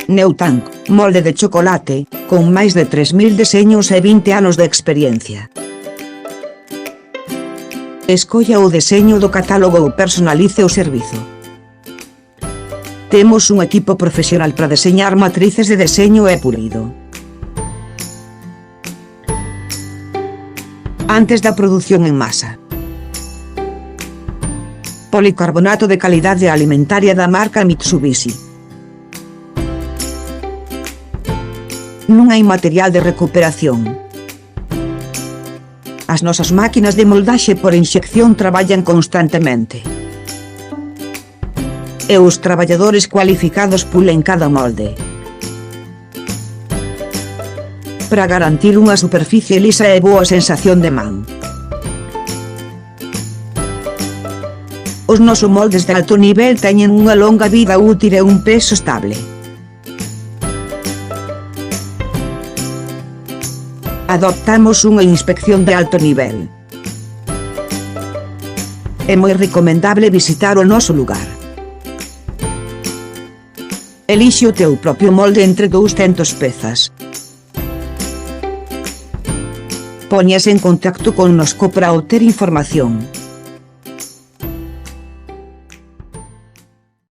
Neutank, molde de chocolate, con máis de 3000 deseños e 20 anos de experiencia. Escolla o deseño do catálogo ou personalice o servizo. Temos un equipo profesional para deseñar matrices de deseño e pulido. Antes da produción en masa. Policarbonato de calidade alimentaria da marca Mitsubishi. Non hai material de recuperación. As nosas máquinas de moldaxe por inxección traballan constantemente. E os traballadores cualificados pulen cada molde. Para garantir unha superficie lisa e boa sensación de man. Os nosos moldes de alto nivel teñen unha longa vida útil e un peso estable. Adoptamos unha inspección de alto nivel. É moi recomendable visitar o noso lugar. Elixe o teu propio molde entre 200 pezas. Póñase en contacto connosco para obter información.